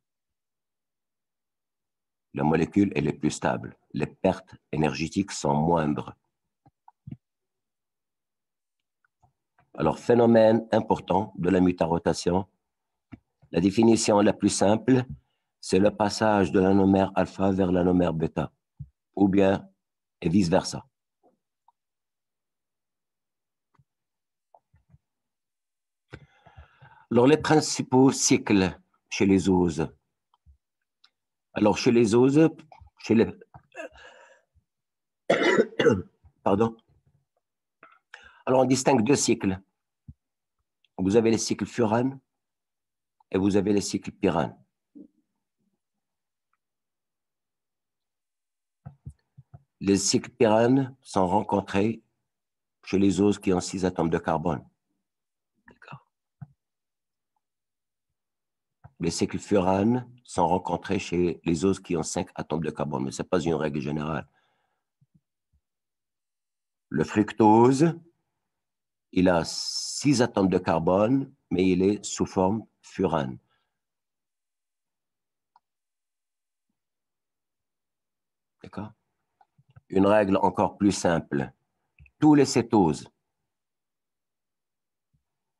A: La molécule, elle est plus stable. Les pertes énergétiques sont moindres. Alors, phénomène important de la mutarotation, la définition la plus simple, c'est le passage de l'anomère alpha vers l'anomère bêta, ou bien et vice-versa. Alors, les principaux cycles chez les oses. Alors, chez les oses, chez les... Pardon. Alors, on distingue deux cycles. Vous avez les cycles furane et vous avez les cycles pyrane. Les cycles pyrane sont rencontrés chez les oses qui ont 6 atomes de carbone. Les cycles furane sont rencontrés chez les oses qui ont 5 atomes de carbone, mais ce n'est pas une règle générale. Le fructose, il a 6 atomes de carbone, mais il est sous forme furane. D'accord? Une règle encore plus simple. Tous les cétoses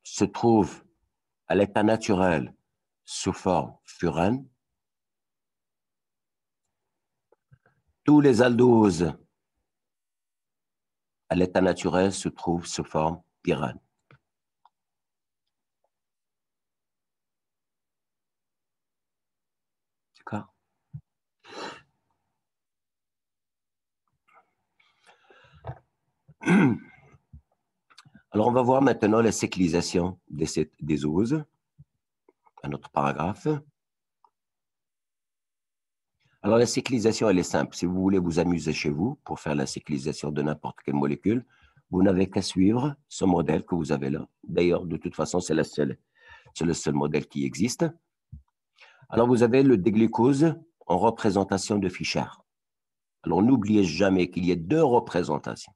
A: se trouvent à l'état naturel sous forme furane. Tous les aldoses à l'état naturel se trouvent sous forme pyrane. D'accord? Alors, on va voir maintenant la cyclisation des oses, un autre paragraphe. Alors, la cyclisation, elle est simple. Si vous voulez vous amuser chez vous pour faire la cyclisation de n'importe quelle molécule, vous n'avez qu'à suivre ce modèle que vous avez là. D'ailleurs, de toute façon, c'est le seul modèle qui existe. Alors, vous avez le déglucose en représentation de Fischer. Alors, n'oubliez jamais qu'il y a deux représentations.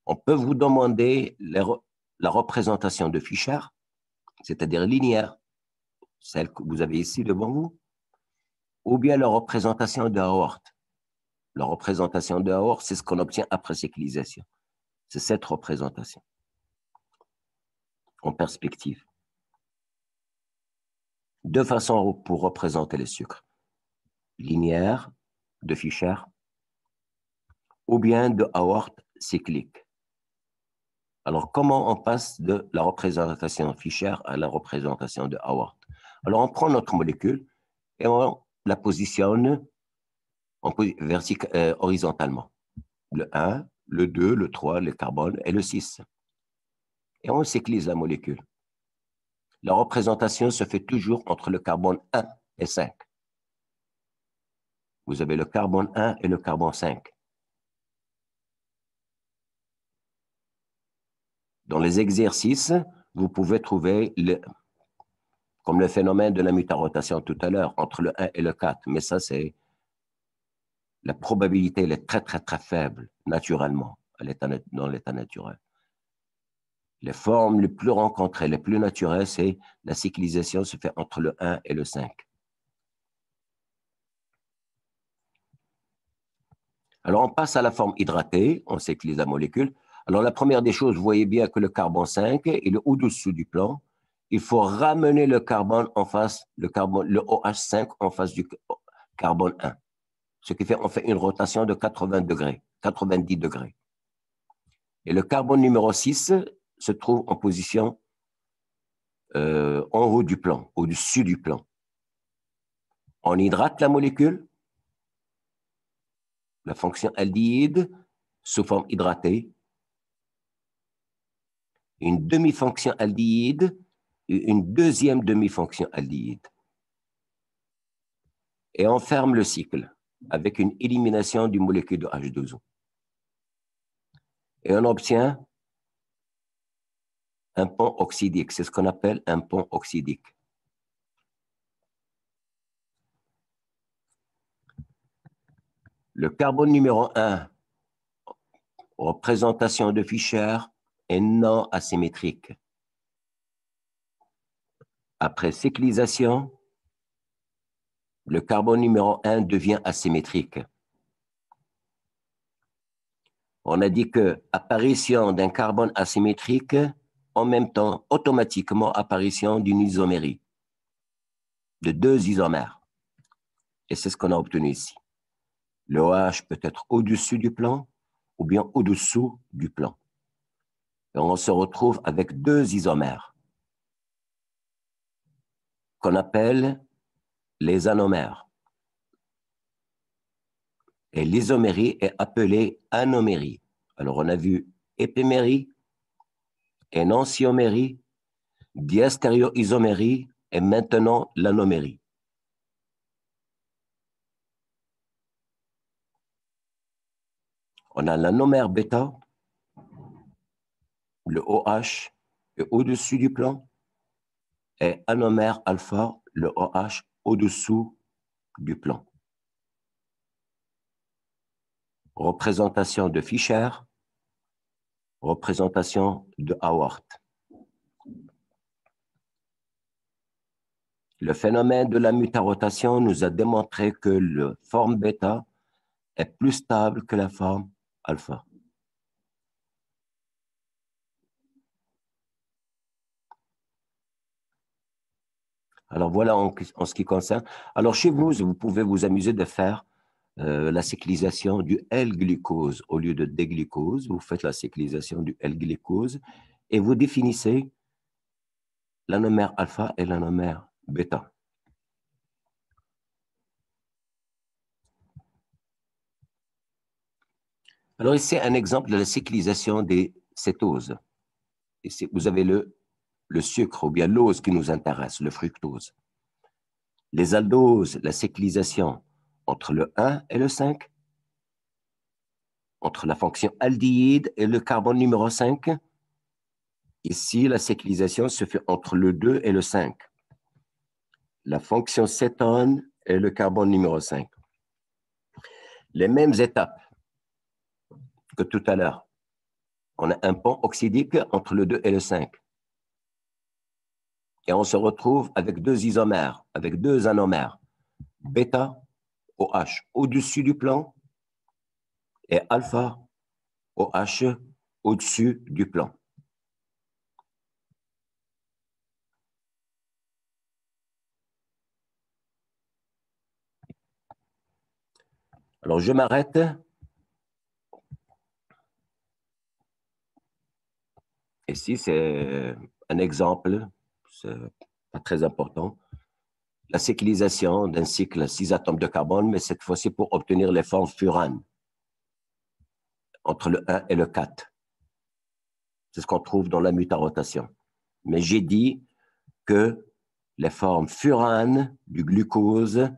A: On peut vous demander la représentation de Fischer, c'est-à-dire linéaire, celle que vous avez ici devant vous, ou bien la représentation de Haworth. La représentation de Haworth, c'est ce qu'on obtient après cyclisation. C'est cette représentation en perspective. Deux façons pour représenter les sucres. Linéaire de Fischer ou bien de Haworth cyclique. Alors, comment on passe de la représentation Fischer à la représentation de Haworth? Alors, on prend notre molécule et on la positionne horizontalement. Le 1, le 2, le 3, le carbone et le 6. Et on cyclise la molécule. La représentation se fait toujours entre le carbone 1 et 5. Vous avez le carbone 1 et le carbone 5. Dans les exercices, vous pouvez trouver, comme le phénomène de la mutarotation tout à l'heure, entre le 1 et le 4. Mais ça, c'est la probabilité, elle est très, très, très faible, naturellement, dans l'état naturel. Les formes les plus rencontrées, les plus naturelles, c'est la cyclisation se fait entre le 1 et le 5. Alors, on passe à la forme hydratée, on cyclise la molécule. Alors, la première des choses, vous voyez bien que le carbone 5 est au-dessous du plan. Il faut ramener le carbone en face, le OH5 en face du carbone 1. Ce qui fait qu'on fait une rotation de 80 degrés, 90 degrés. Et le carbone numéro 6 se trouve en position en haut du plan, au-dessus du plan. On hydrate la molécule, la fonction aldéhyde sous forme hydratée, une demi-fonction aldéhyde et une deuxième demi-fonction aldéhyde. Et on ferme le cycle avec une élimination du molécule de H2O. Et on obtient un pont oxydique. C'est ce qu'on appelle un pont oxydique. Le carbone numéro 1, représentation de Fischer, est non asymétrique. Après cyclisation, le carbone numéro 1 devient asymétrique. On a dit que apparition d'un carbone asymétrique, en même temps, automatiquement, apparition d'une isomérie, de deux isomères. Et c'est ce qu'on a obtenu ici. Le OH peut être au-dessus du plan ou bien au-dessous du plan. Et on se retrouve avec deux isomères qu'on appelle les anomères. Et l'isomérie est appelée anomérie. Alors, on a vu épimérie, énantiomérie, diastéréoisomérie et maintenant l'anomérie. On a l'anomère bêta, le OH est au-dessus du plan, et anomère alpha, le OH au-dessous du plan. Représentation de Fischer, représentation de Haworth. Le phénomène de la mutarotation nous a démontré que la forme bêta est plus stable que la forme alpha. Alors voilà en ce qui concerne. Alors chez vous, vous pouvez vous amuser de faire la cyclisation du L-glucose au lieu de D-glucose. Vous faites la cyclisation du L-glucose et vous définissez l'anomère alpha et l'anomère bêta. Alors ici, un exemple de la cyclisation des cétoses. Ici, vous avez le sucre ou bien l'ose qui nous intéresse, le fructose. Les aldoses, la cyclisation entre le 1 et le 5, entre la fonction aldéhyde et le carbone numéro 5. Ici, la cyclisation se fait entre le 2 et le 5. La fonction cétone et le carbone numéro 5. Les mêmes étapes que tout à l'heure. On a un pont oxydique entre le 2 et le 5. Et on se retrouve avec deux isomères, avec deux anomères. Bêta, OH, au-dessus du plan, et alpha, OH, au-dessus du plan. Alors, je m'arrête. Ici, c'est un exemple, c'est pas très important. La cyclisation d'un cycle à 6 atomes de carbone, mais cette fois-ci pour obtenir les formes furanes entre le 1 et le 4. C'est ce qu'on trouve dans la mutarotation. Mais j'ai dit que les formes furanes du glucose,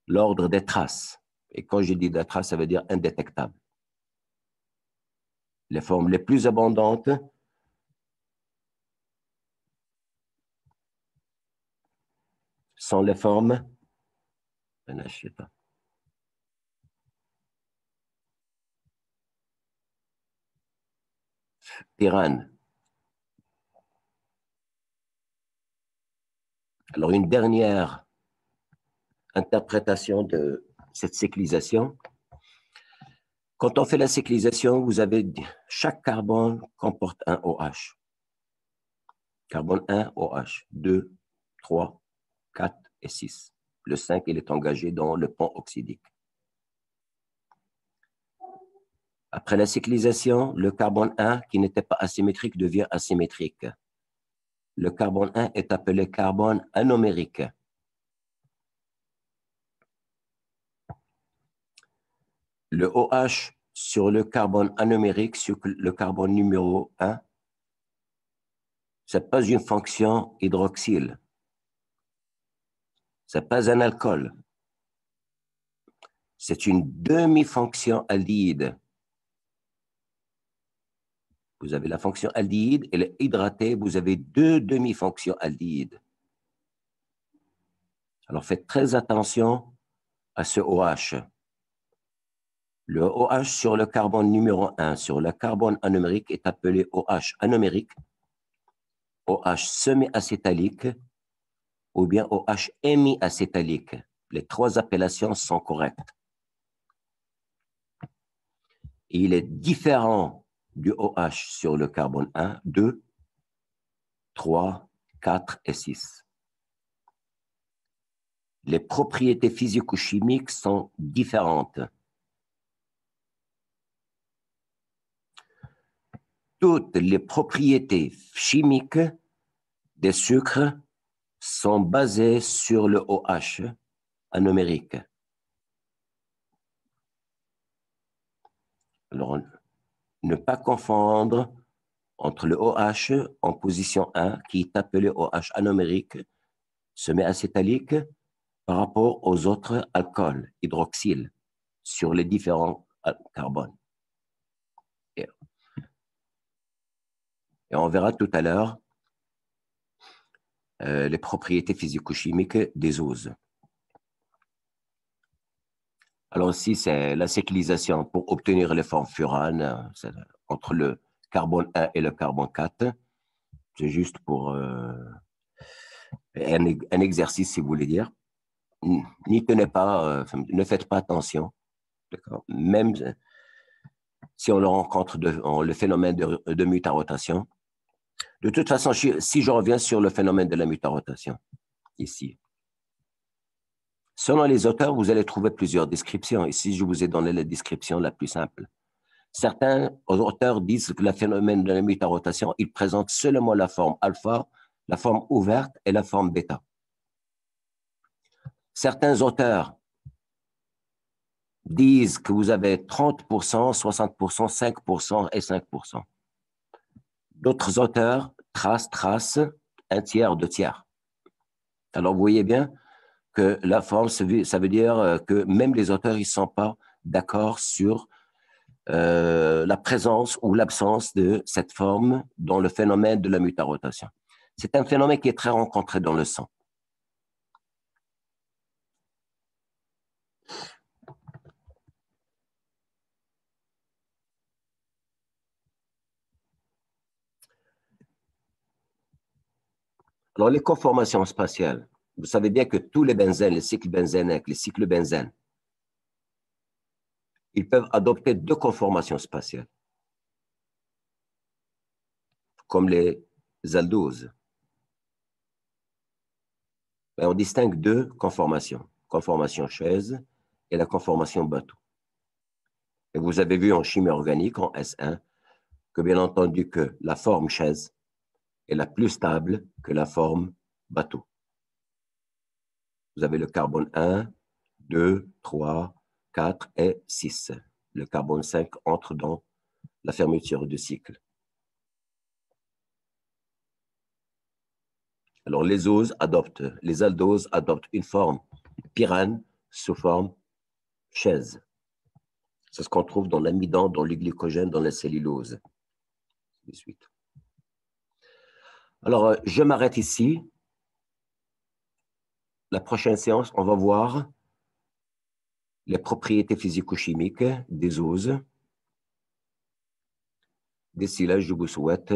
A: l'ordre des traces. Et quand je dis des traces, ça veut dire indétectable. Les formes les plus abondantes sont les formes piranes. Alors, une dernière interprétation de cette cyclisation. Quand on fait la cyclisation, vous avez chaque carbone comporte un OH. Carbone 1, OH, 2, 3, 4 et 6. Le 5, il est engagé dans le pont oxydique. Après la cyclisation, le carbone 1, qui n'était pas asymétrique, devient asymétrique. Le carbone 1 est appelé carbone anomérique. Le OH sur le carbone anomérique, sur le carbone numéro 1, ce n'est pas une fonction hydroxyle. Ce n'est pas un alcool. C'est une demi-fonction aldéhyde. Vous avez la fonction aldéhyde et le hydraté, vous avez deux demi-fonctions aldéhydes. Alors faites très attention à ce OH. Le OH sur le carbone numéro 1, sur le carbone anomérique, est appelé OH anomérique, OH semi-acétalique ou bien OH hémiacétalique. Les trois appellations sont correctes. Et il est différent du OH sur le carbone 1, 2, 3, 4 et 6. Les propriétés physico-chimiques sont différentes. Toutes les propriétés chimiques des sucres sont basées sur le OH anomérique. Alors, ne pas confondre entre le OH en position 1, qui est appelé OH anomérique, semi-acétalique, par rapport aux autres alcools, hydroxyles, sur les différents carbones. Et on verra tout à l'heure les propriétés physico-chimiques des oses. Alors ici, c'est la cyclisation pour obtenir les formes furanes entre le carbone 1 et le carbone 4. C'est juste pour un exercice, si vous voulez dire. N'y tenez pas, ne faites pas attention. Même si on le rencontre le phénomène de mutarotation. De toute façon, si je reviens sur le phénomène de la mutarotation, ici, selon les auteurs, vous allez trouver plusieurs descriptions. Ici, je vous ai donné la description la plus simple. Certains auteurs disent que le phénomène de la mutarotation, il présente seulement la forme alpha, la forme ouverte et la forme bêta. Certains auteurs disent que vous avez 30%, 60%, 5% et 5%. D'autres auteurs tracent un tiers, deux tiers. Alors, vous voyez bien que la forme, ça veut dire que même les auteurs, ils ne sont pas d'accord sur la présence ou l'absence de cette forme dans le phénomène de la mutarotation. C'est un phénomène qui est très rencontré dans le sang. Alors, les conformations spatiales, vous savez bien que tous les benzènes, les cycles benzèniques, les cycles benzènes, ils peuvent adopter deux conformations spatiales, comme les aldoses. Mais on distingue deux conformations, conformation chaise et la conformation bateau. Et vous avez vu en chimie organique, en S1, que bien entendu que la forme chaise est la plus stable que la forme bateau. Vous avez le carbone 1, 2, 3, 4 et 6. Le carbone 5 entre dans la fermeture du cycle. Alors, les aldoses adoptent une forme pyrane sous forme chaise. C'est ce qu'on trouve dans l'amidon, dans le glycogène, dans la cellulose. De suite. Alors, je m'arrête ici. La prochaine séance, on va voir les propriétés physico-chimiques des oses. D'ici là, je vous souhaite